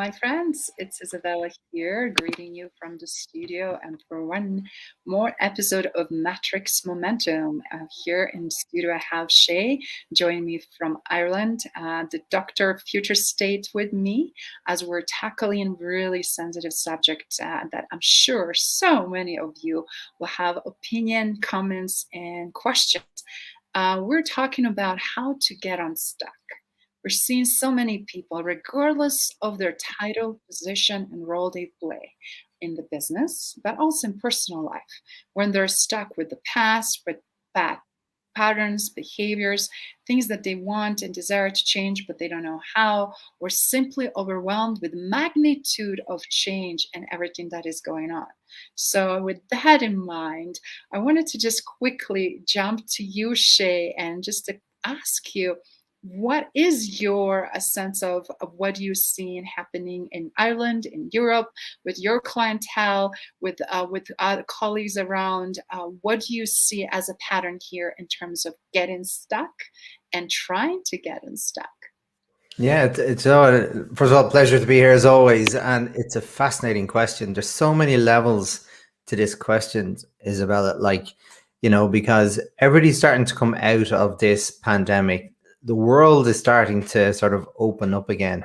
my friends. It's Isabella here, greeting you from the studio and for one more episode of Matrix Momentum. Here in the studio, I have Shay joining me from Ireland, the Doctor of Future State with me, as we're tackling really sensitive subject that I'm sure so many of you will have opinion, comments, and questions. We're talking about how to get unstuck. We're seeing so many people, regardless of their title, position, and role they play in the business, but also in personal life, when they're stuck with the past, with bad patterns, behaviors, things that they want and desire to change, but they don't know how, or simply overwhelmed with the magnitude of change and everything that is going on. So, with that in mind, I wanted to just quickly jump to you, Shay, and just to ask you what is your sense of what you've seen happening in Ireland, in Europe, with your clientele, with other colleagues around? What do you see as a pattern here in terms of getting stuck and trying to get unstuck? Yeah, first of all, pleasure to be here as always, and it's a fascinating question. There's so many levels to this question, Isabella. Because everybody's starting to come out of this pandemic. The world is starting to sort of open up again,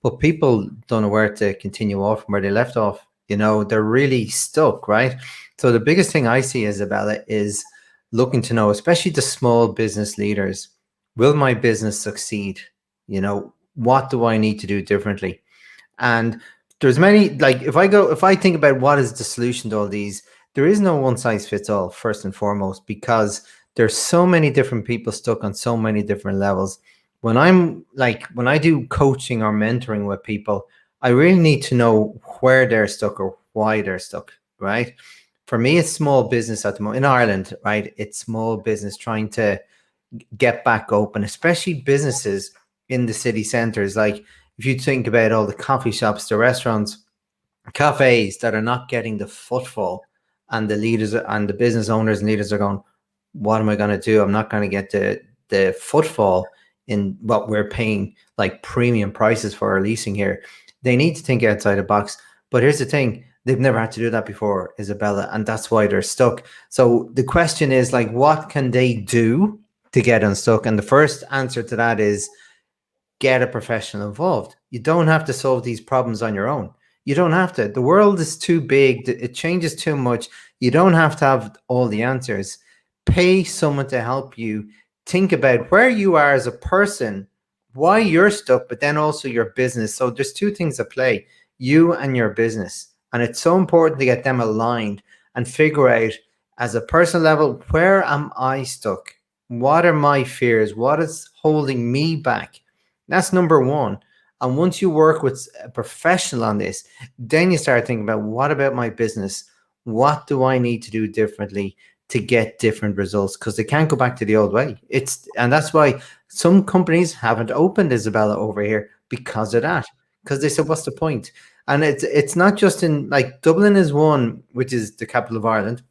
but people don't know where to continue off from where they left off. They're really stuck, right? So the biggest thing I see, Isabella, is looking to know, especially the small business leaders, will my business succeed? What do I need to do differently? And there's many, like, if I think about what is the solution to all these, there is no one size fits all, first and foremost, because there's so many different people stuck on so many different levels. When I do coaching or mentoring with people, I really need to know where they're stuck or why they're stuck, right? For me, it's small business at the moment in Ireland, right? It's small business trying to get back open, especially businesses in the city centers. Like, if you think about all the coffee shops, the restaurants, cafes that are not getting the footfall, and the leaders and the business owners and leaders are going, what am I going to do? I'm not going to get the footfall in what we're paying like premium prices for our leasing here. They need to think outside the box. But here's the thing, they've never had to do that before, Isabella, and that's why they're stuck. So the question is, like, what can they do to get unstuck? And the first answer to that is get a professional involved. You don't have to solve these problems on your own. You don't have to. The world is too big. It changes too much. You don't have to have all the answers. Pay someone to help you think about where you are as a person, why you're stuck, but then also your business. So there's two things at play, you and your business. And it's so important to get them aligned and figure out, as a personal level, where am I stuck? What are my fears? What is holding me back? That's number one. And once you work with a professional on this, then you start thinking about, what about my business? What do I need to do differently to get different results? Because they can't go back to the old way. And that's why some companies haven't opened, Isabella, over here, because of that. Because they said, what's the point? And it's not just in, like, Dublin is one, which is the capital of Ireland,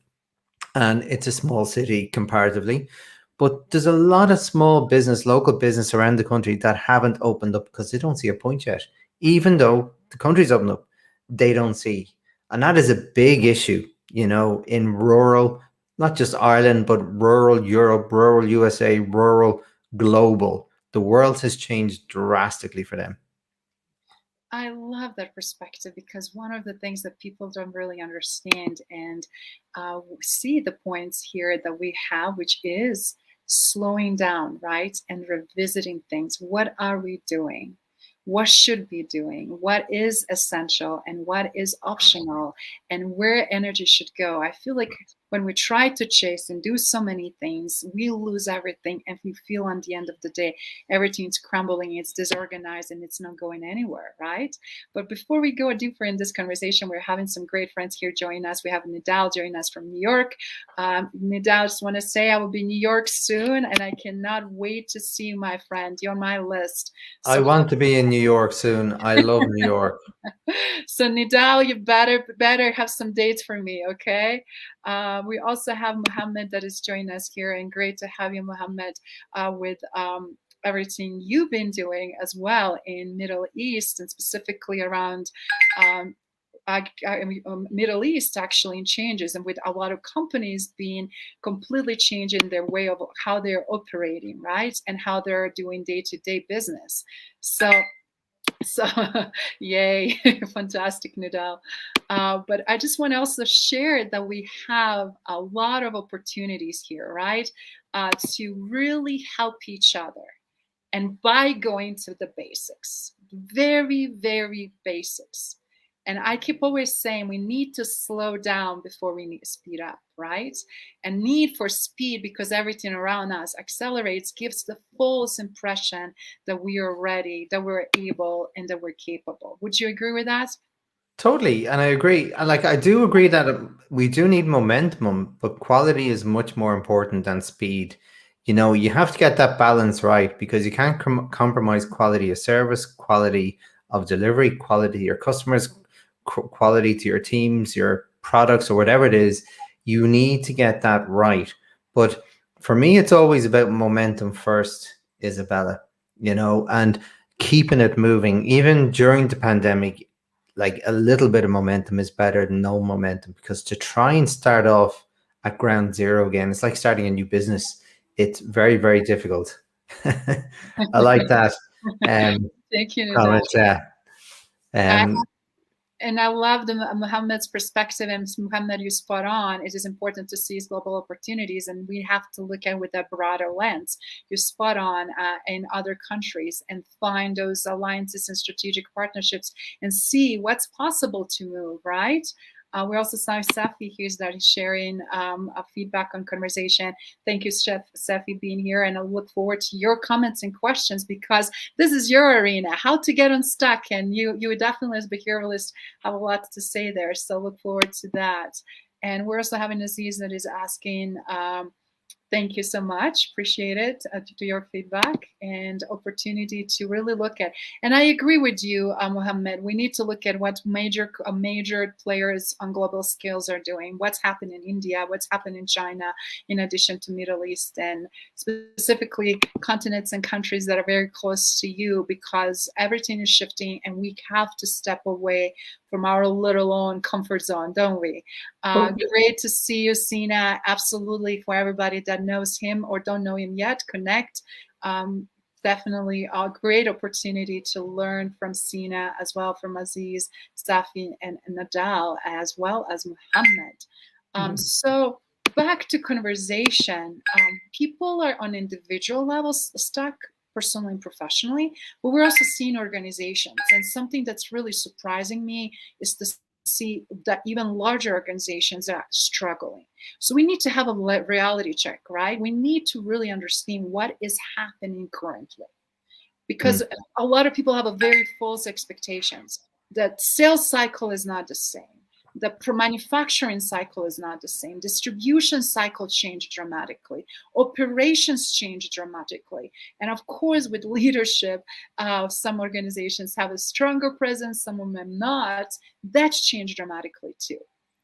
and it's a small city comparatively. But there's a lot of small business, local business around the country that haven't opened up because they don't see a point yet. Even though the country's opened up, they don't see. And that is a big issue, in rural, not just Ireland, but rural Europe, rural USA, rural global. The world has changed drastically for them. I love that perspective because one of the things that people don't really understand and see the points here that we have, which is slowing down, right? And revisiting things. What are we doing? What should be doing? What is essential and what is optional and where energy should go? I feel like when we try to chase and do so many things, we lose everything and we feel on the end of the day everything's crumbling, it's disorganized, and it's not going anywhere, right? But before we go deeper in this conversation, we're having some great friends here joining us. We have Nidal joining us from New York. Nidal, just want to say I will be in New York soon, and I cannot wait to see you, my friend. You're on my list. I So want to be in New York soon. I love New York. so Nidal, you better have some dates for me, okay? We also have Mohammed that is joining us here, and great to have you, Mohammed, with everything you've been doing as well in Middle East, and specifically around um, Middle East actually in changes, and with a lot of companies being completely changing their way of how they're operating, right, and how they're doing day-to-day business. So, yay, fantastic, Nadal. But I just want to also share that we have a lot of opportunities here, right, to really help each other. And by going to the basics, very, very basics. And I keep always saying we need to slow down before we need to speed up, right? And need for speed, because everything around us accelerates, gives the false impression that we are ready, that we're able, and that we're capable. Would you agree with that? Totally, and I agree. And like I do agree that we do need momentum, but quality is much more important than speed. You know, you have to get that balance right because you can't compromise quality of service, quality of delivery, quality to your customers, quality to your teams, your products, or whatever it is. You need to get that right. But for me, it's always about momentum first, Isabella. You know, and keeping it moving, even during the pandemic, like a little bit of momentum is better than no momentum because to try and start off at ground zero again, it's like starting a new business. It's very, very difficult. I like that Thank you, Nidal. comment. Yeah. Um, And I love the Muhammad's perspective, and Muhammad, you spot on. It is important to seize global opportunities, and we have to look at with a broader lens. You spot on in other countries and find those alliances and strategic partnerships and see what's possible to move, right? We also saw Safi here that is sharing a feedback on conversation. Thank you, Chef Safi, being here, and I look forward to your comments and questions because this is your arena. How to get unstuck, and you definitely as a behavioralist have a lot to say there. So look forward to that. And we're also having Aziz that is asking, thank you so much. Appreciate it to your feedback and opportunity to really look at. And I agree with you, Mohammed. We need to look at what major players on global scales are doing. What's happened in India? What's happened in China? In addition to Middle East and specifically continents and countries that are very close to you, because everything is shifting and we have to step away from our little own comfort zone, don't we? Great to see you, Sina. Absolutely, for everybody that knows him or don't know him yet, connect. Definitely a great opportunity to learn from Sina as well, from Aziz, Safi, and Nadal, as well as Muhammad. So back to conversation. People are on individual levels stuck, personally and professionally, but we're also seeing organizations. And something that's really surprising me is to see that even larger organizations are struggling. So we need to have a reality check, right? We need to really understand what is happening currently, because a lot of people have a very false expectations. The sales cycle is not the same. The manufacturing cycle is not the same. Distribution cycle changed dramatically. Operations changed dramatically. And of course, with leadership, some organizations have a stronger presence, some of them not. That's changed dramatically too.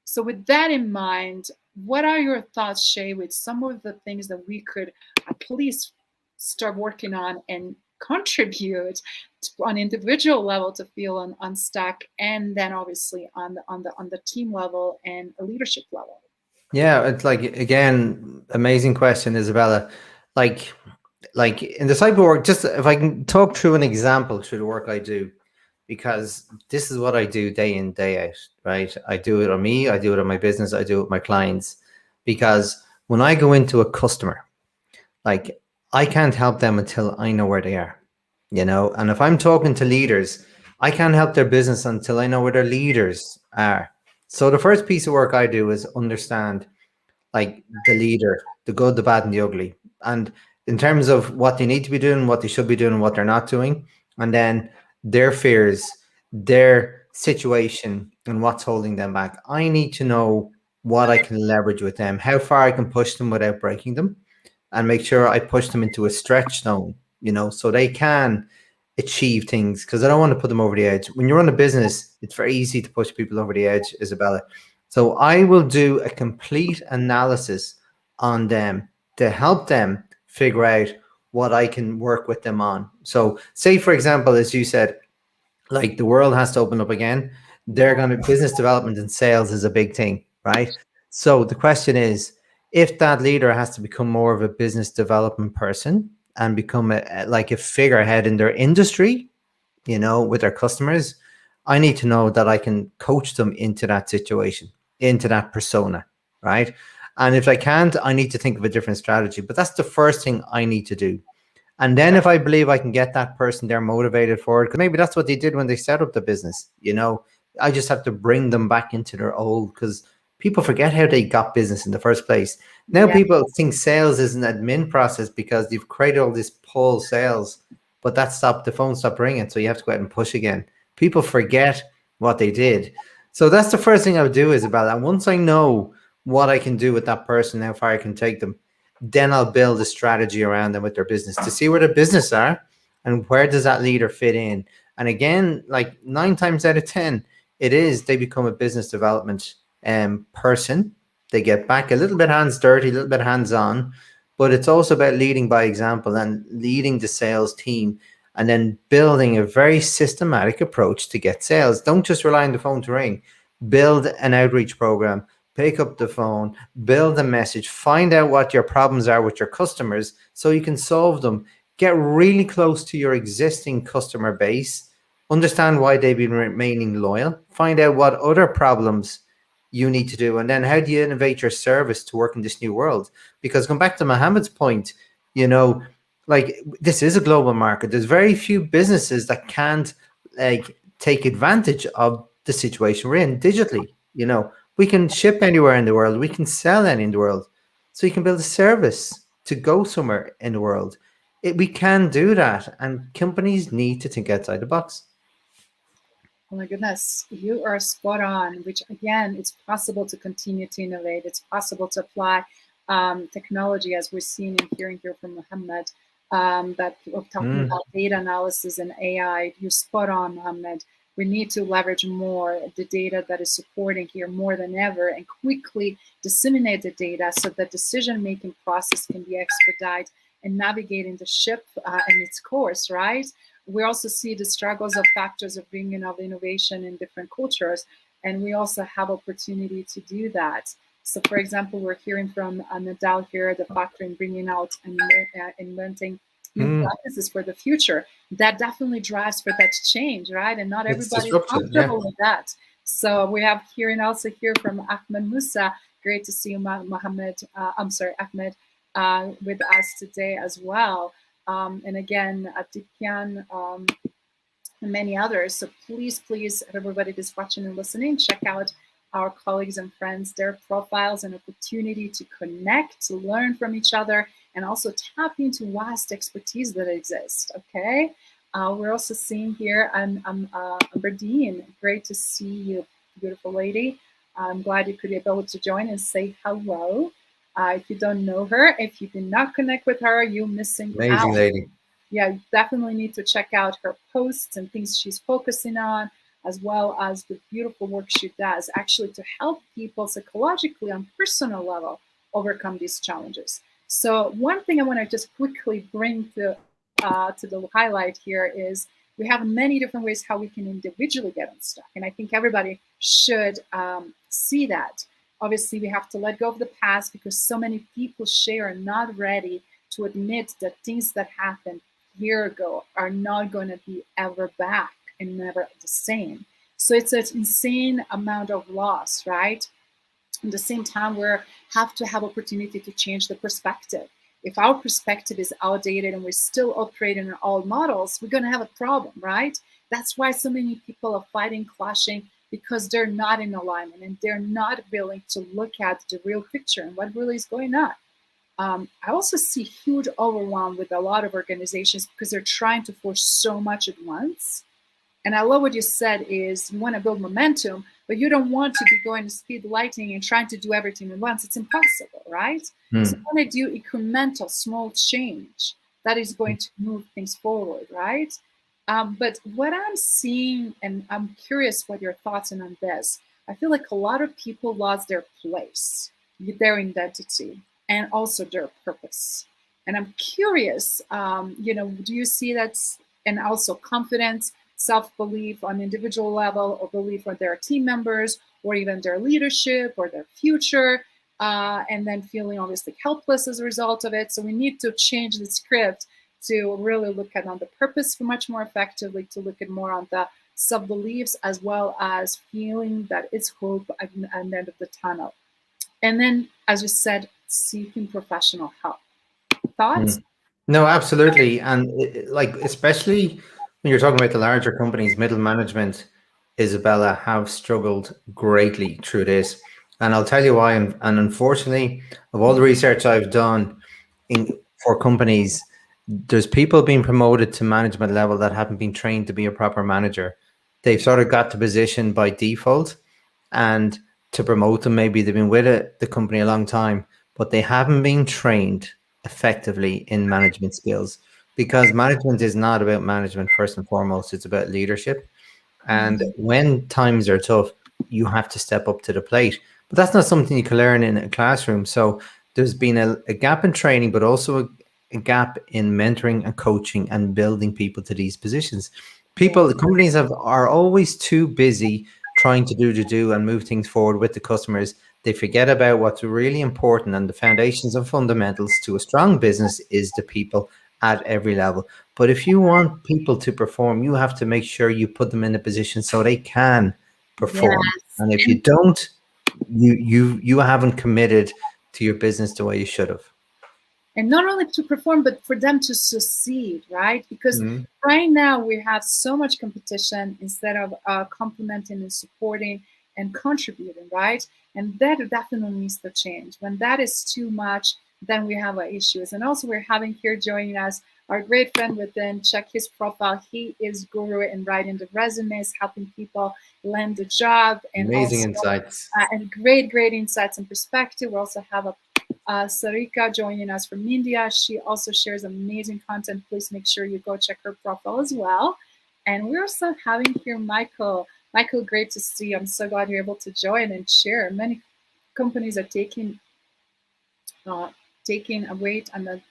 So with that in mind, what are your thoughts, Shay, with some of the things that we could at least start working on and contribute on individual level to feel unstuck, and then obviously on the team level and a leadership level? yeah, it's like again, amazing question, Isabella. Like like in the type of work, just if I can talk through an example through the work I do, because this is what I do day in, day out, right? I do it on me, I do it on my business, I do it with my clients. Because when I go into a customer, like I can't help them until I know where they are, you know? And if I'm talking to leaders, I can't help their business until I know where their leaders are. So the first piece of work I do is understand like the leader, the good, the bad, and the ugly. And in terms of what they need to be doing, what they should be doing, and what they're not doing, and then their fears, their situation, and what's holding them back. I need to know what I can leverage with them, how far I can push them without breaking them, and make sure I push them into a stretch zone, you know, so they can achieve things because I don't want to put them over the edge. When you run a business, it's very easy to push people over the edge, Isabella. So I will do a complete analysis on them to help them figure out what I can work with them on. So, say for example, as you said, like the world has to open up again. They're Yeah. going to business development and sales is a big thing, right? So the question is, if that leader has to become more of a business development person and become like a figurehead in their industry, with their customers, I need to know that I can coach them into that situation, into that persona, right? And if I can't, I need to think of a different strategy. But that's the first thing I need to do. And then if I believe I can get that person there motivated for it, because maybe that's what they did when they set up the business, I just have to bring them back into their old, because people forget how they got business in the first place. Now Yeah. people think sales is an admin process because you've created all this pull sales, but that stopped, the phone stopped ringing. So you have to go out and push again. People forget what they did. So that's the first thing I would do is about that. Once I know what I can do with that person, how far I can take them, then I'll build a strategy around them with their business to see where their business are and where does that leader fit in. And again, like 9 times out of 10, it is they become a business development person. They get back a little bit hands dirty, a little bit hands on, but it's also about leading by example and leading the sales team and then building a very systematic approach to get sales. Don't just rely on the phone to ring. Build an outreach program, pick up the phone, build a message, find out what your problems are with your customers so you can solve them. Get really close to your existing customer base, understand why they've been remaining loyal, find out what other problems you need to do, and then how do you innovate your service to work in this new world? Because come back to Mohammed's point, you know, like this is a global market. There's very few businesses that can't like take advantage of the situation we're in digitally. We can ship anywhere in the world. We can sell any in the world. So you can build a service to go somewhere in the world. We can do that, and companies need to think outside the box. Oh my goodness, you are spot on, which again, it's possible to continue to innovate. It's possible to apply technology as we're seeing and hearing here from Mohammed, that of talking Mm, about data analysis and AI. You're spot on, Mohammed. We need to leverage more the data that is supporting here more than ever and quickly disseminate the data so that decision-making process can be expedited and navigating the ship and its course, right? We also see the struggles of factors of bringing of innovation in different cultures, and we also have opportunity to do that. So, for example, we're hearing from Nadal here, the factor in bringing out and inventing new mm. practices for the future. That definitely drives for that change, right? And not It's everybody's disruption. Yeah. comfortable with that. So we have here and also here from Ahmed Musa. Great to see you, Mohammed. I'm sorry, Ahmed, with us today as well. And again, Atikian, and many others. So please, please, everybody that's watching and listening, check out our colleagues and friends, their profiles, and opportunity to connect, to learn from each other, and also tap into vast expertise that exists. Okay. We're also seeing here, Aberdeen. Great to see you, beautiful lady. I'm glad you could be able to join and say hello. If you don't know her, if you did not connect with her, you're missing Amazing out. lady. Yeah, you definitely need to check out her posts and things she's focusing on, as well as the beautiful work she does actually to help people psychologically on personal level overcome these challenges. So one thing I want to just quickly bring to the highlight here is we have many different ways how we can individually get unstuck, and I think everybody should see that. Obviously, we have to let go of the past because so many people share are not ready to admit that things that happened year ago are not going to be ever back and never the same. So it's an insane amount of loss, right? At the same time, we have to have opportunity to change the perspective. If our perspective is outdated and we're still operating in old models, we're going to have a problem, right? That's why so many people are fighting, clashing, because they're not in alignment and they're not willing to look at the real picture and what really is going on. I also see huge overwhelm with a lot of organizations because they're trying to force so much at once. And I love what you said is you want to build momentum, but you don't want to be going to speed lightning and trying to do everything at once. It's impossible, right? So Mm. you want to do incremental, small change that is going to move things forward, right? But what I'm seeing, and I'm curious what your thoughts are on this, I feel like a lot of people lost their place, their identity, and also their purpose. And I'm curious, do you see that, and also confidence, self-belief on individual level, or belief on their team members, or even their leadership or their future, and then feeling obviously helpless as a result of it. So we need to change the script to really look at on the purpose much more effectively, to look at more on the sub beliefs, as well as feeling that it's hope at the end of the tunnel. And then, as you said, seeking professional help. Thoughts? Mm. No, absolutely. And like, especially when you're talking about the larger companies, middle management, Isabella, have struggled greatly through this. And I'll tell you why. And unfortunately, of all the research I've done for companies, there's people being promoted to management level that haven't been trained to be a proper manager. They've sort of got the position by default, and to promote them, maybe they've been with the company a long time, but they haven't been trained effectively in management skills, because management is not about management first and foremost. It's about leadership. And Mhm. when times are tough, you have to step up to the plate. But that's not something you can learn in a classroom. So there's been a gap in training, but also a gap in mentoring and coaching and building people to these positions. Yeah. The companies are always too busy trying to do and move things forward with the customers. They forget about what's really important, and the foundations and fundamentals to a strong business is the people at every level. But if you want people to perform, you have to make sure you put them in a position so they can perform. Yes. And if you And don't, you haven't committed to your business the way you should have. not only to perform, but for them to succeed, right? Because Mhm. right now we have so much competition instead of complementing and supporting and contributing, right? And that definitely needs to change. When that is too much, then we have our issues. And also, we're having here joining us our great friend within. Check his profile. He is guru in writing the resumes, helping people land the job, and Amazing also insights. and great insights and perspective. We also have a Sarika joining us from India. She also shares amazing content. Please make sure you go check her profile as well. And we're also having here Michael. Michael, great to see you. I'm so glad you're able to join and share. Many companies are uh, taking a wait on the,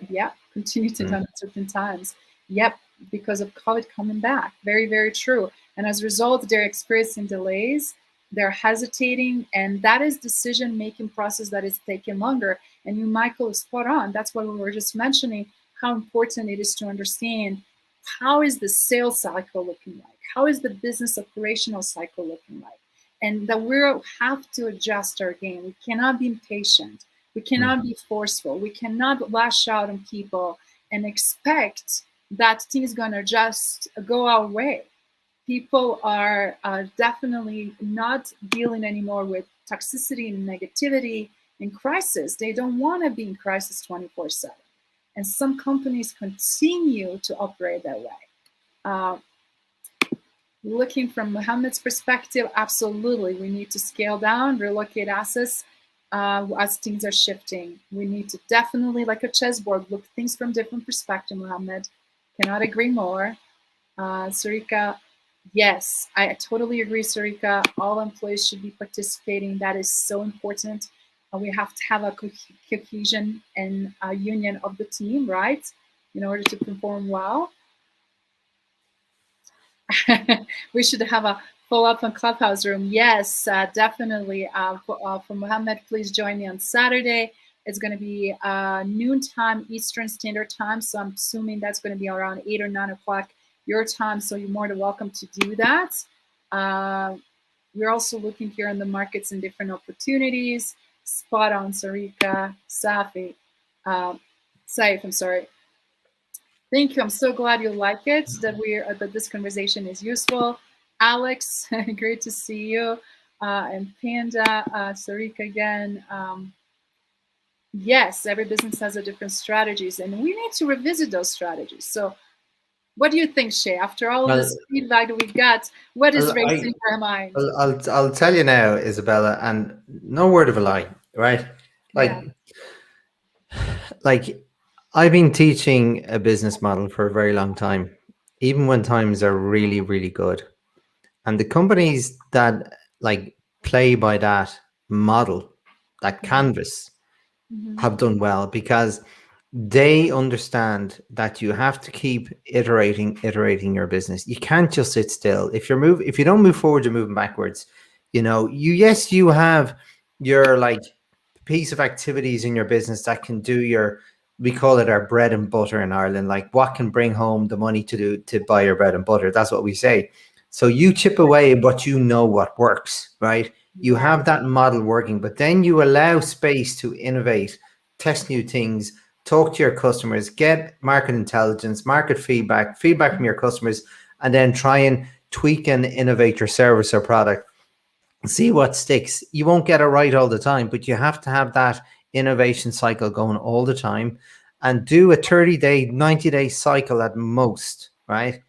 yeah, continue to Mm. done at certain times. Yep, because of COVID coming back. Very true. And as a result, they're experiencing delays, they're hesitating, and that is decision making process that is taking longer. And you, Michael, is spot on. That's what we were just mentioning, how important it is to understand how is the sales cycle looking like? How is the business operational cycle looking like? And that we have to adjust our game. We cannot be impatient. We cannot Mm. be forceful. We cannot lash out on people and expect that things gonna just go our way. People are definitely not dealing anymore with toxicity and negativity and crisis. They don't want to be in crisis 24/7. And some companies continue to operate that way. Uh, Looking from Mohammed's perspective, absolutely, we need to scale down, relocate assets as things are shifting. We need to definitely, like a chessboard, look things from different perspective. Mohammed, cannot agree more. Sarika, yes, I totally agree, Sarika. All employees should be participating. That is so important. We have to have a cohesion and a union of the team, right, in order to perform well. We should have a follow-up on Clubhouse room. Yes, definitely. For Mohammed, please join me on Saturday. It's going to be noontime Eastern Standard Time, so I'm assuming that's going to be around 8 or 9 o'clock your time, so you're more than welcome to do that. Uh, we're also looking here in the markets and different opportunities. Spot on, Sarika, Safi, Saif, I'm sorry. Thank you. I'm so glad you like it. That this conversation is useful. Alex, great to see you. And Panda, Sarika again. Yes, every business has a different strategies, and we need to revisit those strategies. So, what do you think, Shay? After all of Well, this feedback that we got, what is well, racing in your mind? I'll tell you now, Isabella, and no word of a lie, right? Yeah. Like, like I've been teaching a business model for a very long time, even when times are really good. And the companies that like play by that model, that Mhm. canvas, Mhm. have done well, because they understand that you have to keep iterating your business. You can't just sit still. If you don't move forward, you're moving backwards. You have your like piece of activities in your business that can do your, we call it our bread and butter in Ireland, like what can bring home the money to buy your bread and butter. That's what we say. So you chip away, but you know what works, right? You Yeah. have that model working, but then you allow space to innovate, test new things, talk to your customers, get market intelligence, market feedback from your customers, and then try and tweak and innovate your service or product. See what sticks. You won't get it right all the time, but you have to have that innovation cycle going all the time and do a 30-day, 90-day cycle at most, right?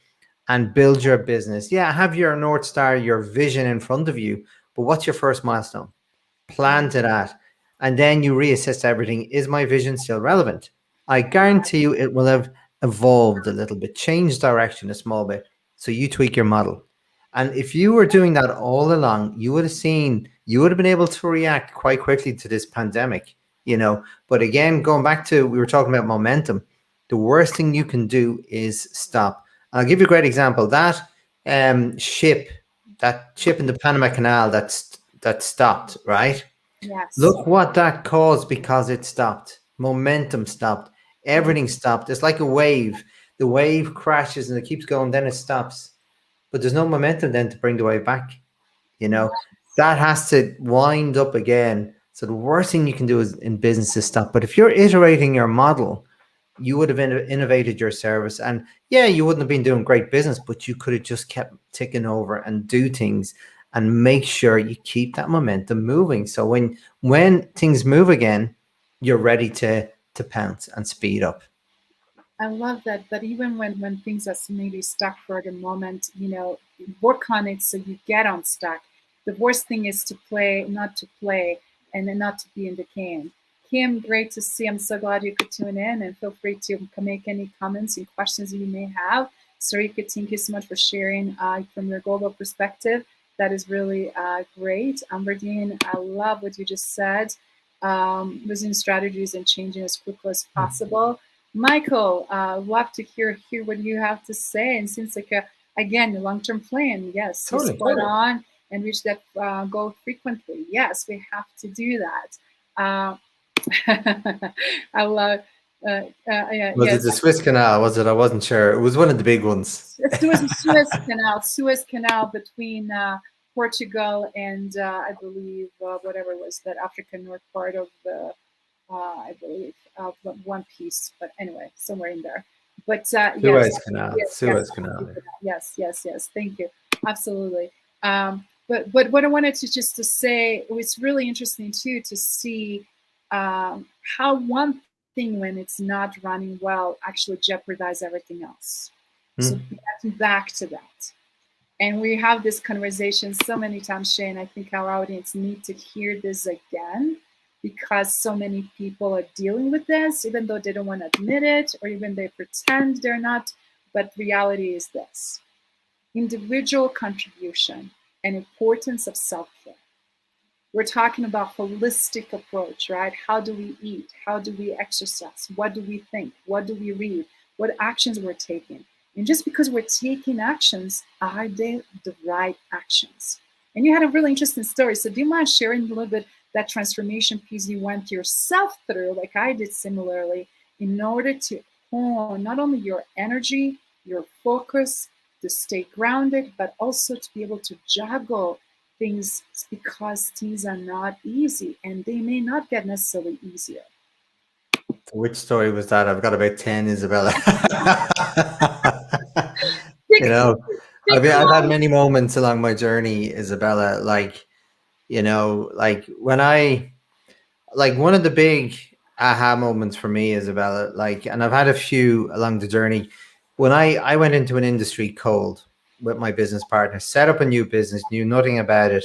And build your business. Yeah, have your North Star, your vision in front of you, but what's your first milestone? Plan to that, and then you reassess everything. Is my vision still relevant? I guarantee you it will have evolved a little bit, changed direction a small bit. So you tweak your model. And if you were doing that all along, you would have been able to react quite quickly to this pandemic. But again, going back to, we were talking about momentum, the worst thing you can do is stop. I'll give you a great example. Um, ship, that ship in the Panama Canal that stopped, right? Yes. Look what that caused because it stopped. Momentum stopped. Everything stopped. It's like a wave. The wave crashes and it keeps going, then it stops. But there's no momentum then to bring the wave back. You know, Yes. that has to wind up again. So the worst thing you can do is in business is stop. But if you're iterating your model, you would have innovated your service, and yeah, you wouldn't have been doing great business, but you could have just kept ticking over and do things and make sure you keep that momentum moving. So when things move again, you're ready to pounce and speed up. I love that. That even when things are maybe stuck for the moment, work on it so you get unstuck. The worst thing is to play, not to play, and then not to be in the game. Kim, great to see. I'm so glad you could tune in, and feel free to make any comments and questions you may have. Sarika, thank you so much for sharing from your global perspective. That is really great. Amberdean, I love what you just said. Using strategies and changing as quickly as possible. Michael, love to hear what you have to say. And seems like again a long term plan. Yes, you Totally. spot on and reach that goal frequently. Yes, we have to do that. Uh, I love. Yeah, Was it yes, the Swiss Canal? Was it? I wasn't sure. It was one of the big ones. Suez Canal between Portugal and I believe whatever was that African north part of the I believe, One Piece. But anyway, somewhere in there. But yes, Suez Canal. yes, yes, Suez thank you Canal. for that. Yes, yes, yes. Thank you. Absolutely. But what I wanted to just to say, it's really interesting too to see how one thing when it's not running well actually jeopardize everything else. So Hmm. getting back to that. And we have this conversation so many times, Shane. I think our audience need to hear this again because so many people are dealing with this, even though they don't want to admit it or even they pretend they're not. But reality is this: individual contribution and importance of self-care. We're talking about holistic approach, right? How do we eat? How do we exercise? What do we think? What do we read? What actions we're taking? And just because we're taking actions, are they the right actions? And you had a really interesting story. So do you mind sharing a little bit that transformation piece you went yourself through, like I did similarly, in order to hone not only your energy, your focus, to stay grounded, but also to be able to juggle things because things are not easy and they may not get necessarily easier. Which story was that? I've got about 10, Isabella. you Pick, know, pick I've had one. many moments along my journey, Isabella. Like when like one of the big aha moments for me, Isabella, like, and I've had a few along the journey. When I went into an industry cold with my business partner, set up a new business, knew nothing about it,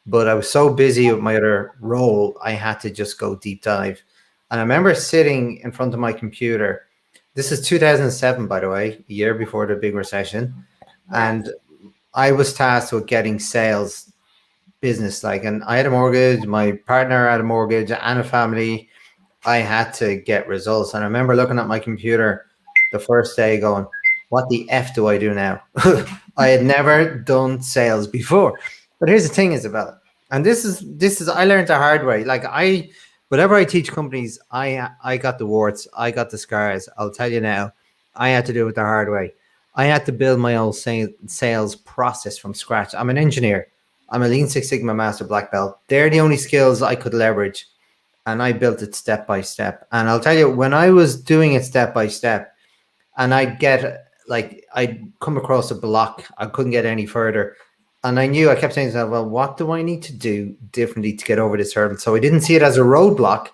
but I was so busy with my other role, I had to just go deep dive. And I remember sitting in front of my computer. This is 2007, by the way, a year before the big recession, Yes. and I was tasked with getting sales business, like, and I had a mortgage, my partner had a mortgage and a family, I had to get results. And I remember looking at my computer the first day going, what the F do I do now? I had never done sales before. But here's the thing, Isabella. And this is I learned the hard way. Like whatever I teach companies, I got the warts, I got the scars. I'll tell you now, I had to do it the hard way. I had to build my own sales process from scratch. I'm an engineer. I'm a Lean Six Sigma Master Black Belt. They're the only skills I could leverage, and I built it step by step. And I'll tell you, when I was doing it step by step, and I'd come across a block, I couldn't get any further, and I kept saying to myself, well, what do I need to do differently to get over this hurdle? So I didn't see it as a roadblock;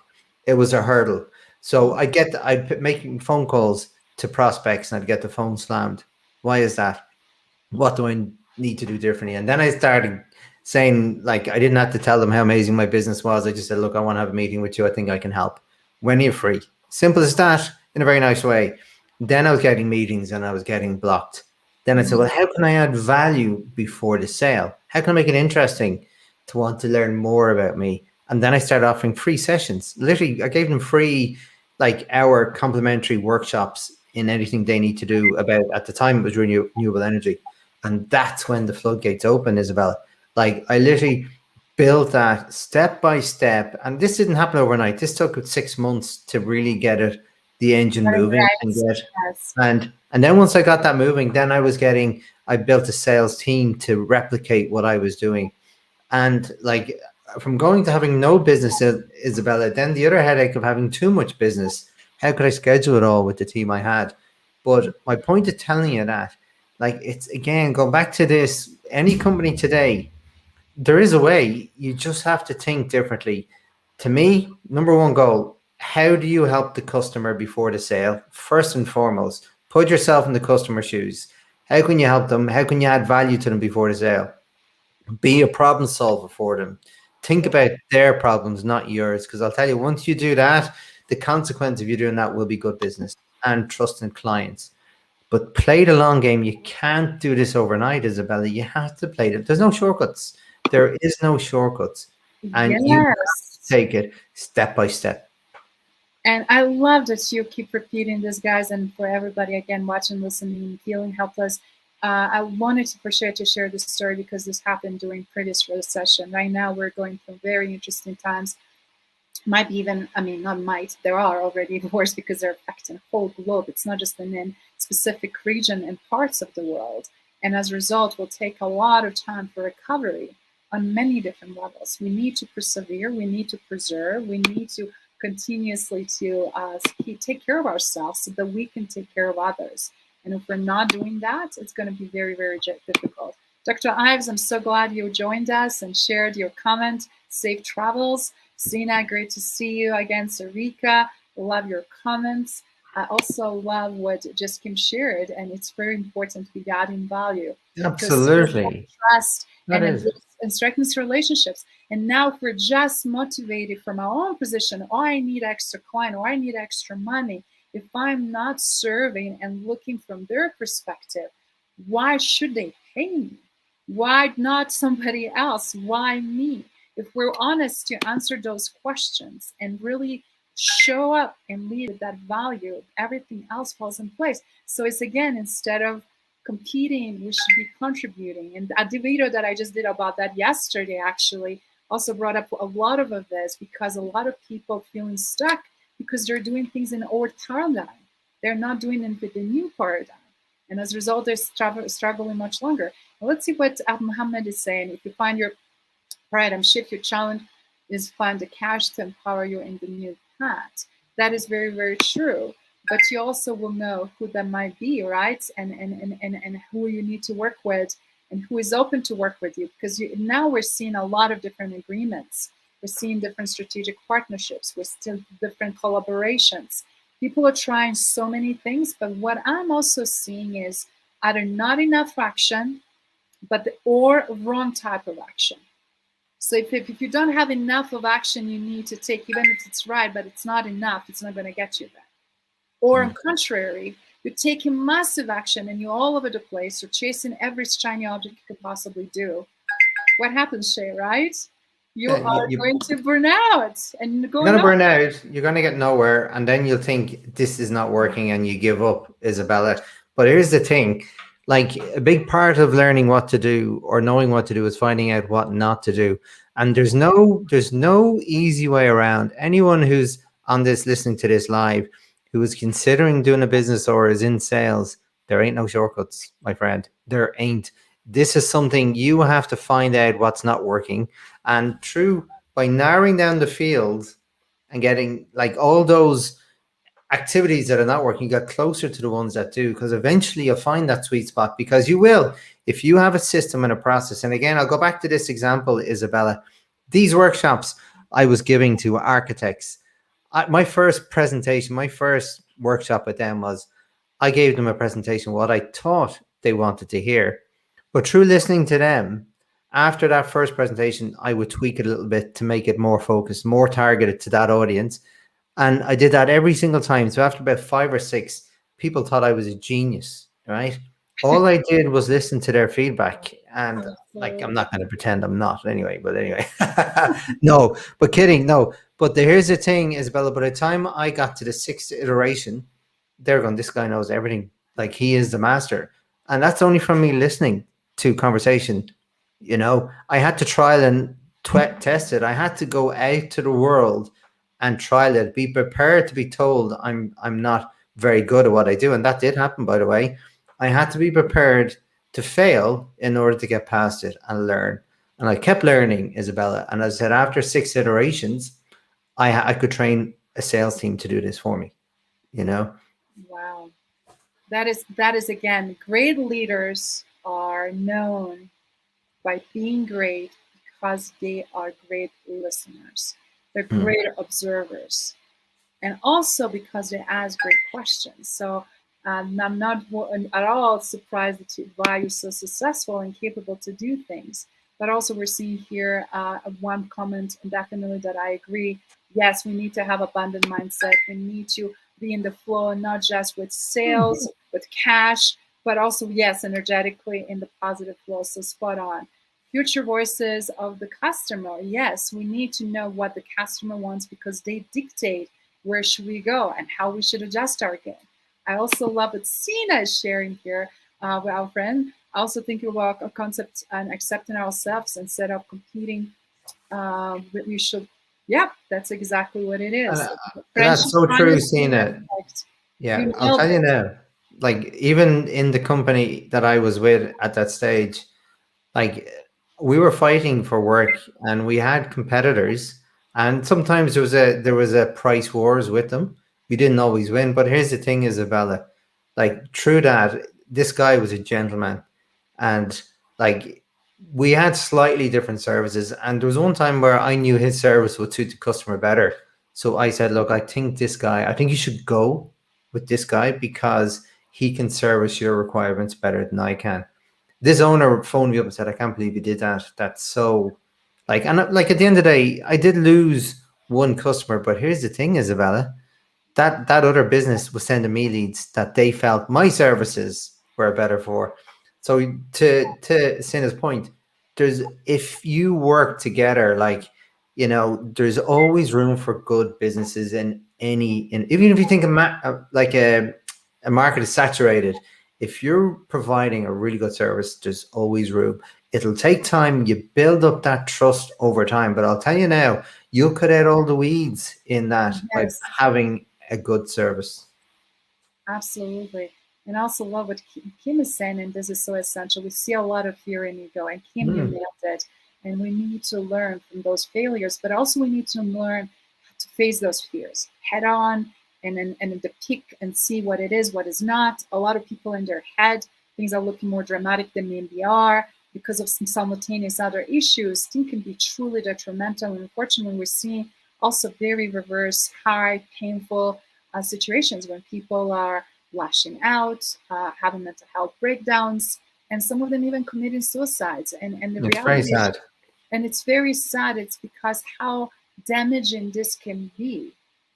it was a hurdle. So I'd making phone calls to prospects, and I'd get the phone slammed. Why is that? What do I need to do differently? And then I started saying, like, I didn't have to tell them how amazing my business was. I just said, look, I want to have a meeting with you. I think I can help. When are you free? Simple as that, in a very nice way. Then I was getting meetings and I was getting blocked. Then I said, well, how can I add value before the sale? How can I make it interesting to want to learn more about me? And then I started offering free sessions. Literally, I gave them free, like, hour complimentary workshops in anything they need to do about, at the time, it was renewable energy. And that's when the floodgates open, Isabella. Like, I literally built that step by step, and this didn't happen overnight. This took 6 months to really get the engine Right, moving and get yes. and then once I got that moving, then I built a sales team to replicate what I was doing. And like, from going to having no business, Isabella, then the other headache of having too much business. How could I schedule it all with the team I had? But my point of telling you that, like, it's again, go back to this, any company today, there is a way. You just have to think differently. To me, number one goal: how do you help the customer before the sale? First and foremost, put yourself in the customer's shoes. How can you help them? How can you add value to them before the sale? Be a problem solver for them. Think about their problems, not yours. Because I'll tell you, once you do that, the consequence of you doing that will be good business and trust in clients. But play the long game. You can't do this overnight, Isabella. You have to play it. There's no shortcuts. There is no shortcuts. And you have to Yes. take it step by step. And I love that you keep repeating this, guys, and for everybody again watching, listening, feeling helpless. I wanted to for sure to share this story because this happened during previous recession. Right now, we're going through very interesting times. Might be even, I mean, not might, there are already wars because they're affecting the whole globe. It's not just in a specific region and parts of the world. And as a result, will take a lot of time for recovery on many different levels. We need to persevere. We need to preserve. We need to continuously to take care of ourselves so that we can take care of others. And if we're not doing that, it's going to be very, very difficult. Dr. Ives, I'm so glad you joined us and shared your comment. Safe travels. Sina, great to see you again. Sarika, love your comments. I also love what just Kim shared, and it's very important to be adding value because it builds Absolutely. trust That and it is. builds and strengthens relationships. And now, if we're just motivated from our own position, oh, I need extra client or I need extra money, if I'm not serving and looking from their perspective, why should they pay me? Why not somebody else? Why me? If we're honest to answer those questions and really show up and lead with that value, everything else falls in place. So it's again, instead of competing, we should be contributing. And the video that I just did about that yesterday actually also brought up a lot of this because a lot of people feeling stuck because they're doing things in old paradigm. They're not doing it with the new paradigm. And as a result, they're struggling much longer. Well, let's see what Muhammad is saying. If you find your paradigm shift, your challenge is find the cash to empower you in the new path. That is very, very true. But you also will know who that might be, right? And who you need to work with and who is open to work with you. Because now we're seeing a lot of different agreements. We're seeing different strategic partnerships. We're still different collaborations. People are trying so many things, but what I'm also seeing is either not enough action, or wrong type of action. So if you don't have enough of action you need to take, even if it's right, but it's not enough, it's not going to get you there. Or on contrary, you're taking massive action and you're all over the place, you're chasing every shiny object you could possibly do. What happens, Shay, right? You are You going to burn out and go You're gonna no. burn out. You're gonna get nowhere, and then you'll think this is not working, and you give up, Isabella. But here's the thing: like a big part of learning what to do or knowing what to do is finding out what not to do. And there's no easy way around. Anyone who's on this listening to this live, who is considering doing a business or is in sales, there ain't no shortcuts, my friend. There ain't. This is something you have to find out what's not working, and through by narrowing down the field and getting like all those activities that are not working, you get closer to the ones that do, because eventually you'll find that sweet spot, because you will, if you have a system and a process. And again, I'll go back to this example, Isabella. These workshops I was giving to architects, my first presentation, my first workshop with them was I gave them a presentation, what I thought they wanted to hear. But through listening to them, after that first presentation, I would tweak it a little bit to make it more focused, more targeted to that audience. And I did that every single time. So after about five or six, people thought I was a genius, right? All I did was listen to their feedback. And like, I'm Absolutely. not going to pretend I'm not anyway, but anyway, no, but kidding, no. But here's the thing, Isabella, by the time I got to the sixth iteration, they're going, this guy knows everything. Like he is the master. And that's only from me listening to conversation. I had to trial and test it. I had to go out to the world and trial it, be prepared to be told I'm not very good at what I do. And that did happen, by the way. I had to be prepared to fail in order to get past it and learn. And I kept learning, Isabella. And as I said, after six iterations, I could train a sales team to do this for me, you know? Wow. That is again, great leaders are known by being great because they are great listeners. They're Hmm. great observers. And also because they ask great questions. So I'm not at all surprised to why you're so successful and capable to do things. But also, we're seeing here one comment, and definitely that I agree. Yes, we need to have abundant mindset. We need to be in the flow, not just with sales, with cash, but also, yes, energetically in the positive flow. So spot on. Future voices of the customer. Yes, we need to know what the customer wants because they dictate where should we go and how we should adjust our game. I also love what Sina is sharing here with our friend. I also think about a concept and accepting ourselves instead of competing. We should, yeah, that's exactly what it And is. that's Friendship, so true, honesty, seeing it. respect. Yeah, You I'll nailed tell you it. now. Like even in the company that I was with at that stage, like we were fighting for work, and we had competitors, and sometimes there was a price wars with them. We didn't always win, but here's the thing, Isabella. Like through that, this guy was a gentleman, and like we had slightly different services, and there was one time where I knew his service would suit the customer better. So I said, look, I think you should go with this guy because he can service your requirements better than I can. This owner phoned me up and said, I can't believe you did that. That's so like, and like at the end of the day, I did lose one customer, but here's the thing, Isabella, that other business was sending me leads that they felt my services were better for. So to Sina's point, there's if you work together, like there's always room for good businesses in even if you think like a market is saturated. If you're providing a really good service, there's always room. It'll take time. You build up that trust over time, but I'll tell you now, you'll cut out all the weeds in that by Yes, having a good service. absolutely. And I also love what Kim is saying, and this is so essential. We see a lot of fear in ego, and Kim, you Mm, nailed it. And we need to learn from those failures, but also we need to learn how to face those fears head on and the peak and see what it is, what is not. A lot of people in their head, things are looking more dramatic than maybe are because of some simultaneous other issues. Things can be truly detrimental. And unfortunately, we're seeing also very reverse, high, painful situations when people are lashing out, having mental health breakdowns, and some of them even committing suicides. And the it's very reality is, sad. and it's very sad, it's because how damaging this can be.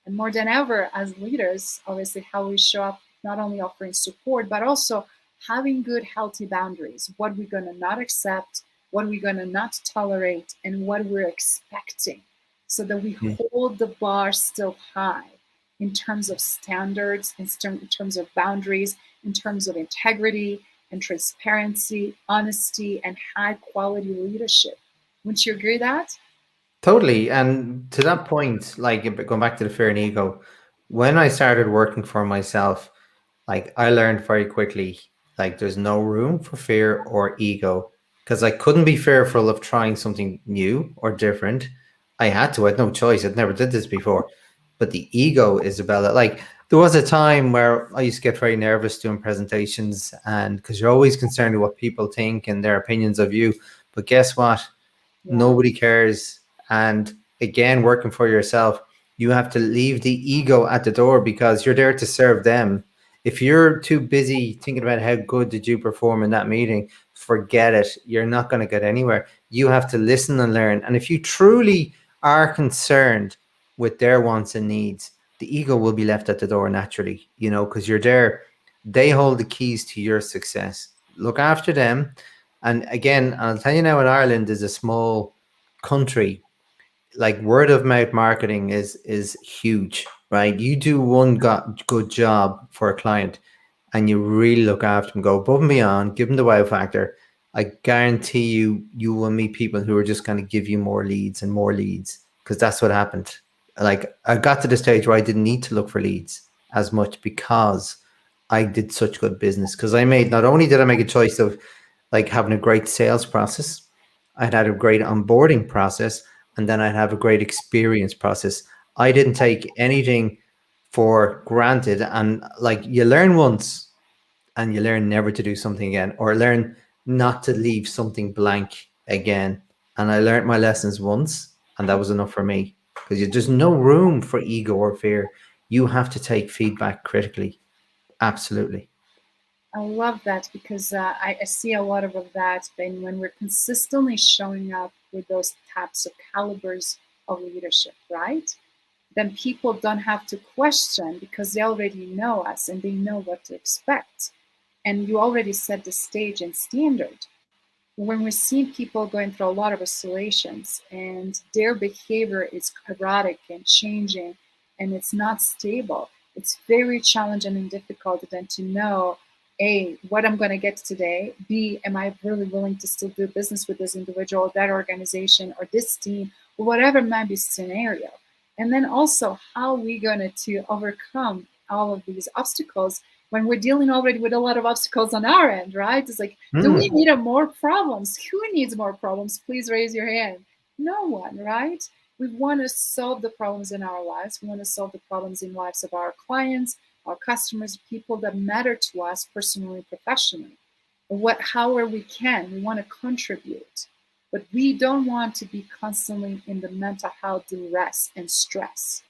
And more than ever, as leaders, obviously, how we show up, not only offering support, but also having good, healthy boundaries. What we're going to not accept, what we're going to not tolerate, and what we're expecting, so that we hold the bar still high in terms of standards, in terms of boundaries, in terms of integrity and transparency, honesty, and high quality leadership. Wouldn't you agree with that? Totally. And to that point, like going back to the fear and ego, when I started working for myself, like I learned very quickly, like there's no room for fear or ego because I couldn't be fearful of trying something new or different. I had to, I had no choice. I'd never did this before. But the ego, Isabella, like there was a time where I used to get very nervous doing presentations and because you're always concerned with what people think and their opinions of you. But guess what? Yeah. Nobody cares. And again, working for yourself, you have to leave the ego at the door because you're there to serve them. If you're too busy thinking about how good did you perform in that meeting, forget it. You're not going to get anywhere. You have to listen and learn. And if you truly are concerned with their wants and needs, the ego will be left at the door naturally, you know, because you're there. They hold the keys to your success. Look after them. And again, I'll tell you now, in Ireland is a small country. Like word of mouth marketing is huge, right? You do one good job for a client, and you really look after them, go above and beyond, give them the wow factor. I guarantee you, you will meet people who are just going to give you more leads, because that's what happened. Like I got to the stage where I didn't need to look for leads as much because I did such good business. Because I made not only did I make a choice of like having a great sales process, I'd had a great onboarding process, and then I'd have a great experience process. I didn't take anything for granted. And like you learn once and you learn never to do something again, or learn not to leave something blank again. And I learned my lessons once, and that was enough for me because there's no room for ego or fear. You have to take feedback critically. Absolutely. I love that because I see a lot of that when we're consistently showing up with those types of calibers of leadership, right? Then people don't have to question because they already know us and they know what to expect. And you already set the stage and standard. When we're seeing people going through a lot of oscillations and their behavior is erratic and changing and it's not stable, it's very challenging and difficult then to know A, what I'm going to get today, B, am I really willing to still do business with this individual, that organization, or this team, or whatever might be scenario. And then also, how are we going to overcome all of these obstacles when we're dealing already with a lot of obstacles on our end, right? It's like, do we Hmm. need more problems? Who needs more problems? Please raise your hand. No one, right? We want to solve the problems in our lives. We want to solve the problems in lives of our clients, our customers, people that matter to us personally and professionally. However we can, we want to contribute. But we don't want to be constantly in the mental health duress and stress.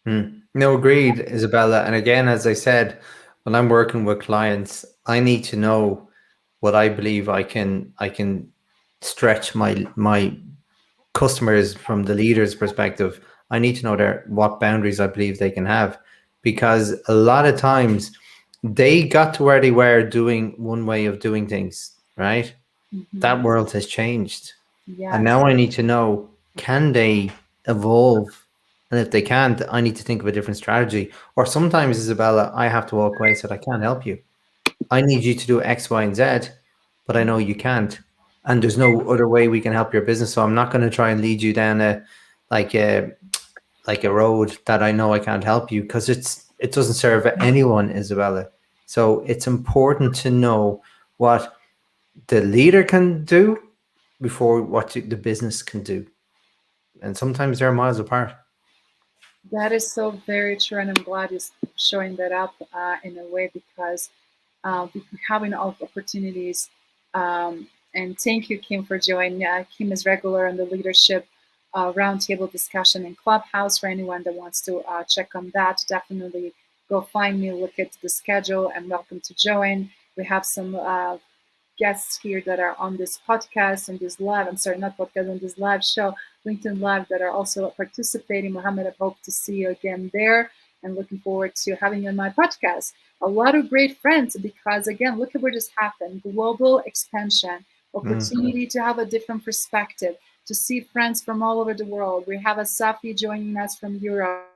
No, agreed, Isabella. And again, as I said, when I'm working with clients, I need to know what I believe I can stretch my customers from the leader's perspective. I need to know their what boundaries I believe they can have, because a lot of times they got to where they were doing one way of doing things, right? Hmm. That world has changed. And Yes. now I need to know, can they evolve? And if they can't, I need to think of a different strategy. Or sometimes, Isabella, I have to walk away and say, I can't help you. I need you to do X, Y, and Z, but I know you can't. And there's no other way we can help your business. So I'm not going to try and lead you down like a like a road that I know I can't help you, because it doesn't serve anyone, Isabella. So it's important to know what the leader can do before what the business can do. And sometimes they're miles apart. That is so very true, and I'm glad you're showing that up in a way because we're having all the opportunities. And thank you, Kim, for joining. Kim is regular on the leadership roundtable discussion in Clubhouse. For anyone that wants to check on that, definitely go find me, look at the schedule, and welcome to join. We have some guests here that are on this podcast and this live, I'm sorry, not podcast, on this live show, LinkedIn Live, that are also participating. Mohammed, I hope to see you again there and looking forward to having you on my podcast. A lot of great friends because, again, look at what just happened, global expansion. opportunity to have a different perspective, to see friends from all over the world. We have a Safi joining us from Europe.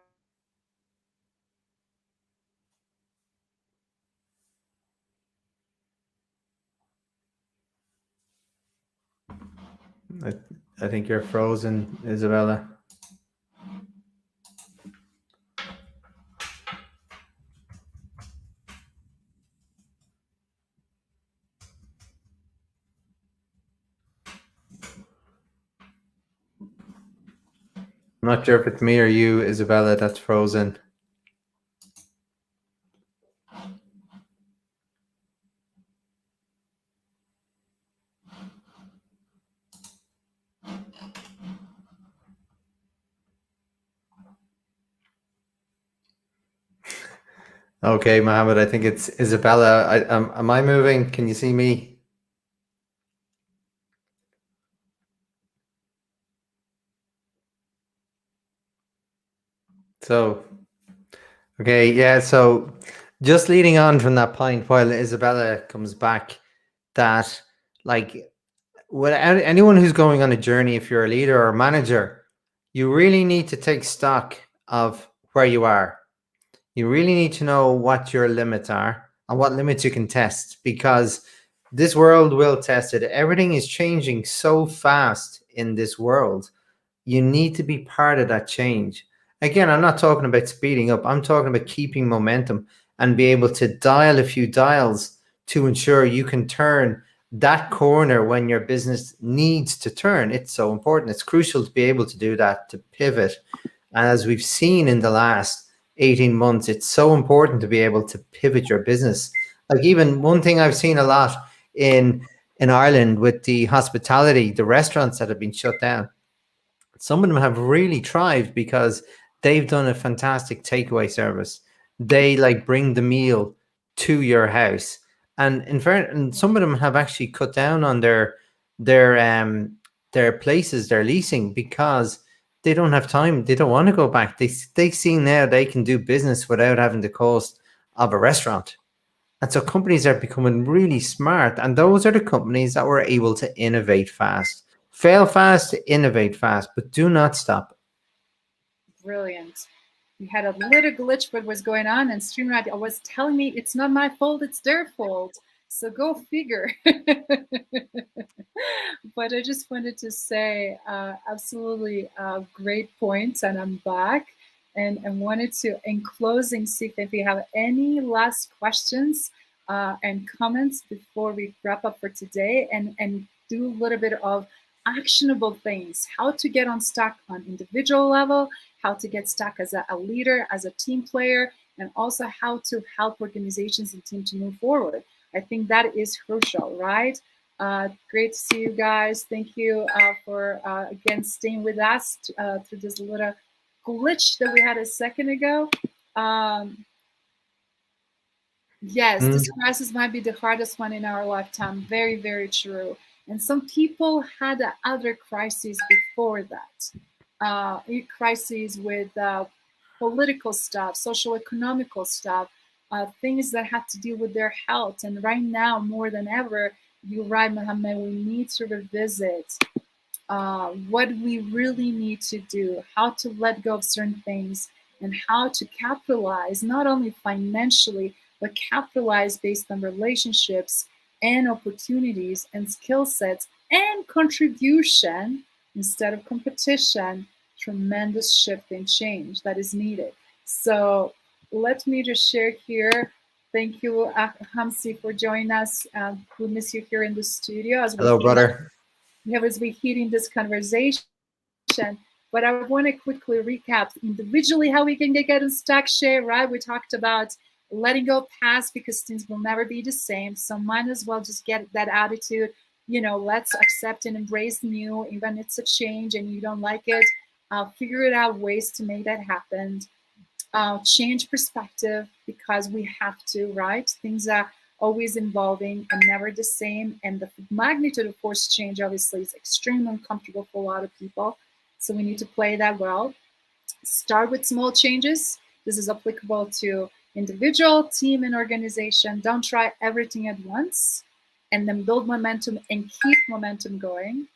I, I think you're frozen, Isabella. I'm not sure if it's me or you, Isabella, that's frozen. Okay, Mohammed, I think it's Isabella. Am I moving? Can you see me? So, okay, yeah. So, just leading on from that point, while Isabella comes back, that like, anyone who's going on a journey, if you're a leader or a manager, you really need to take stock of where you are. You really need to know what your limits are and what limits you can test, because this world will test it. Everything is changing so fast in this world. You need to be part of that change. Again, I'm not talking about speeding up. I'm talking about keeping momentum and be able to dial a few dials to ensure you can turn that corner when your business needs to turn. It's so important. It's crucial to be able to do that, to pivot. And as we've seen in the last 18 months, it's so important to be able to pivot your business. Like, even one thing I've seen a lot in Ireland with the hospitality, the restaurants that have been shut down, some of them have really thrived because they've done a fantastic takeaway service. They like bring the meal to your house, and in fact, and some of them have actually cut down on their their places they're leasing because they don't have time. They don't want to go back. They see now they can do business without having the cost of a restaurant. And so companies are becoming really smart. And those are the companies that were able to innovate fast. Fail fast, innovate fast, but do not stop. Brilliant. We had a little glitch what was going on, and StreamYard was telling me it's not my fault, it's their fault. So go figure. But I just wanted to say absolutely great points, and I'm back. And wanted to, in closing, see if we have any last questions and comments before we wrap up for today, and do a little bit of actionable things, how to get unstuck on individual level, how to get stuck as a leader, as a team player, and also how to help organizations and teams to move forward. I think that is crucial, right? Great to see you guys. Thank you for, again, staying with us through this little glitch that we had a second ago. Yes, this crisis might be the hardest one in our lifetime. Very, very true. And some people had other crises before that. Crises with political stuff, social economical stuff, things that had to do with their health. And right now, more than ever, you're right, Mohammed, we need to revisit what we really need to do, how to let go of certain things, and how to capitalize not only financially, but capitalize based on relationships and opportunities and skill sets and contribution instead of competition. Tremendous shift and change that is needed. So let me just share here. Thank you, Hamsi, for joining us. We miss you here in the studio as Hello, brother. as we heating this conversation. But I want to quickly recap individually how we can get unstuck, Shay, right? We talked about letting go past because things will never be the same. So might as well just get that attitude, let's accept and embrace new, even if it's a change and you don't like it. Figure it out ways to make that happen. Change perspective because we have to, right? Things are always evolving and never the same. And the magnitude of forced change obviously is extremely uncomfortable for a lot of people. So we need to play that well. Start with small changes. This is applicable to individual, team, and organization. Don't try everything at once. and then build momentum and keep momentum going.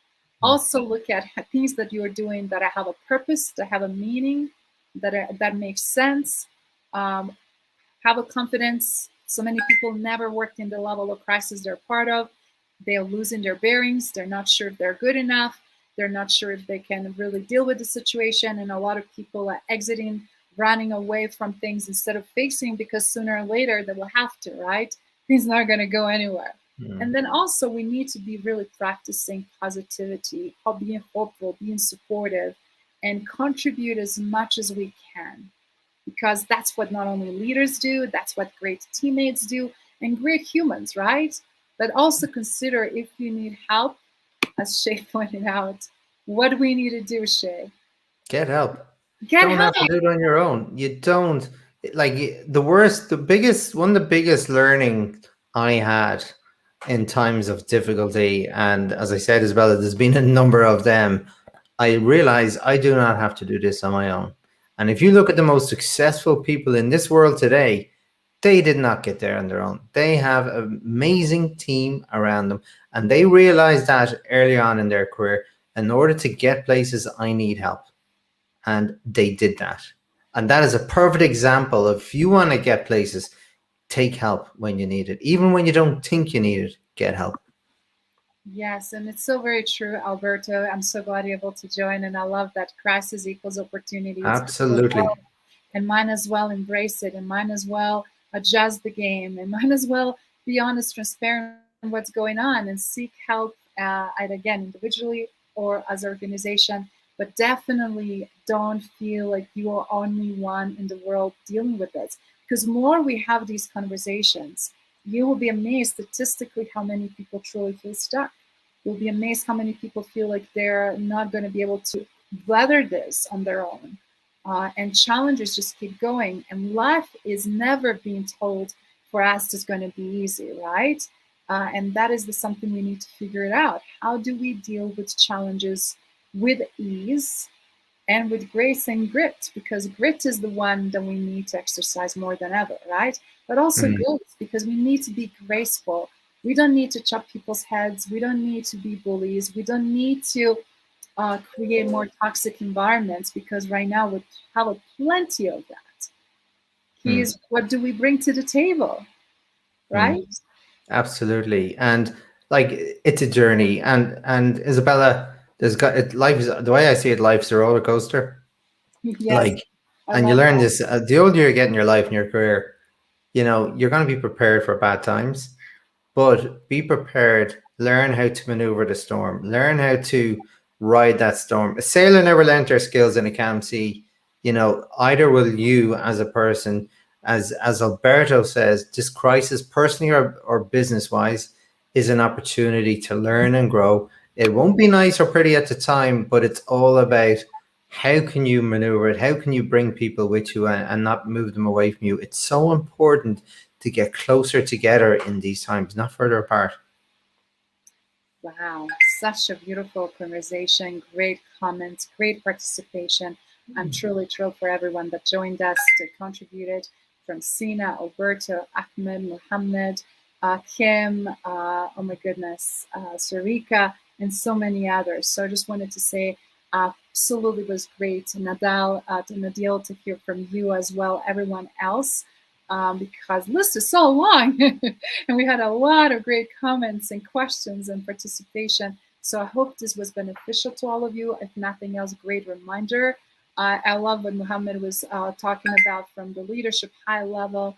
Also look at things that you're doing that have a purpose, that have a meaning, that makes sense. Um, have a confidence. So many people never worked in the level of crisis they're part of. They're losing their bearings. They're not sure if they're good enough. They're not sure if they can really deal with the situation. And a lot of people are exiting, running away from things instead of facing, because sooner or later they will have to, right? Things not going to go anywhere. And then also we need to be really practicing positivity, being hopeful, being supportive, and contribute as much as we can, because that's what not only leaders do, that's what great teammates do, and great humans, right? But also consider if you need help, as Shay pointed out, what do we need to do, Shay? Get help. Get Don't have help. to do it on your own. You don't like one of the biggest learning I had in times of difficulty, and as I said, Isabella, there's been a number of them. I realize I do not have to do this on my own. And if you look at the most successful people in this world today, they did not get there on their own. They have an amazing team around them, and they realized that early on in their career. In order to get places, I need help, and they did that. And that is a perfect example of, if you want to get places, take help when you need it. Even when you don't think you need it, get help. Yes, and it's so very true, Alberto. I'm so glad you're able to join, and I love that crisis equals opportunity. It's Absolutely. and might as well embrace it, and might as well adjust the game, and might as well be honest, transparent on what's going on, and seek help, either again individually or as an organization. But definitely don't feel like you are only one in the world dealing with this, because more we have these conversations, you will be amazed statistically how many people truly feel stuck. You'll be amazed how many people feel like they're not going to be able to weather this on their own, and challenges just keep going. And life is never being told for us it's going to be easy, right? And that is something we need to figure it out. How do we deal with challenges with ease and with grace and grit? Because grit is the one that we need to exercise more than ever, right? But also Mm, grace, because we need to be graceful. We don't need to chop people's heads. We don't need to be bullies. We don't need to create more toxic environments, because right now we have a plenty of that. mm, He's what do we bring to the table, mm. right? Absolutely. And like, it's a journey. And Isabella, there's got it, life is, the way I see it, life's a roller coaster. Yes, Like, I and you love learn that. this, the older you get in your life and your career, you're going to be prepared for bad times. But be prepared, learn how to maneuver the storm, learn how to ride that storm. A sailor never learned their skills in a calm sea. Either will you, as a person, as Alberto says, this crisis, personally or business wise, is an opportunity to learn and grow. It won't be nice or pretty at the time, but it's all about how can you maneuver it? How can you bring people with you, and not move them away from you? It's so important to get closer together in these times, not further apart. Wow, such a beautiful conversation, great comments, great participation. I'm truly thrilled for everyone that joined us, that contributed, from Sina, Alberto, Ahmed, Mohammed, Kim, oh my goodness, Sarika, and so many others. So I just wanted to say, absolutely was great. Nadil, to hear from you as well, everyone else, because the list is so long. And we had a lot of great comments and questions and participation. So I hope this was beneficial to all of you. If nothing else, great reminder. I love what Muhammad was talking about from the leadership high level,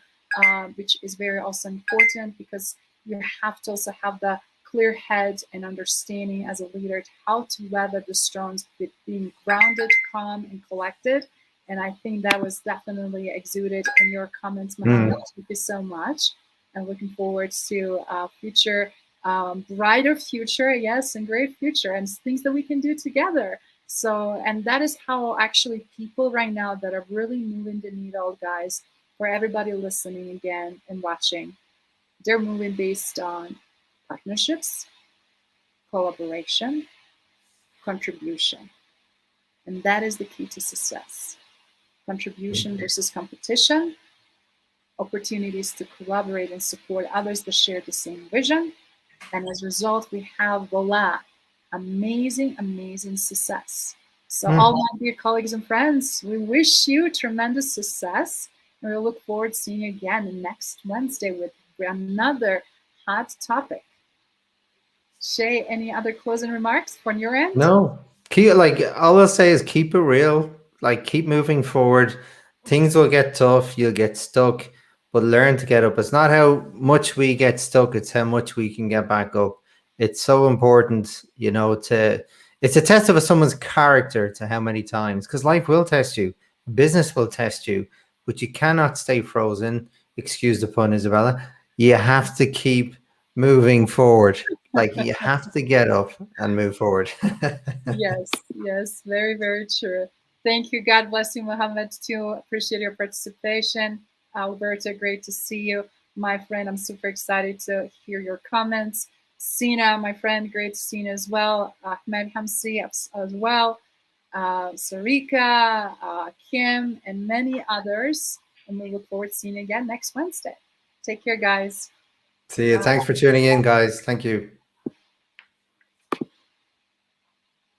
which is very also important, because you have to also have the clear head and understanding as a leader how to weather the storms with being grounded, calm, and collected. And I think that was definitely exuded in your comments, Mohammed. Mm. Thank you so much. And looking forward to future, brighter future, yes, and great future, and things that we can do together. So, and that is how actually people right now that are really moving the needle, guys, for everybody listening again and watching, they're moving based on partnerships, collaboration, contribution. And that is the key to success. Contribution versus competition, opportunities to collaborate and support others that share the same vision, And as a result, we have voila, amazing, amazing success. So, all my dear colleagues and friends, we wish you tremendous success. And we look forward to seeing you again next Wednesday with another hot topic. Shay, any other closing remarks from your end? No, keep like all I'll say is keep it real. Like keep moving forward. Things will get tough. You'll get stuck, but learn to get up. It's not how much we get stuck; it's how much we can get back up. It's so important, you know. To it's a test of someone's character to how many times because life will test you, business will test you, but you cannot stay frozen. Excuse the pun, Isabella. You have to keep moving forward. Like you have to get up and move forward. Yes, yes, very, very true. Thank you. God bless you, Mohammed, too. Appreciate your participation. Alberta, great to see you. My friend, I'm super excited to hear your comments. Sina, my friend, great to see you as well. Ahmed Hamsi as well. Sarika, Kim, and many others. And we look forward to seeing you again next Wednesday. Take care, guys. See you. Thanks for tuning in, guys. Thank you.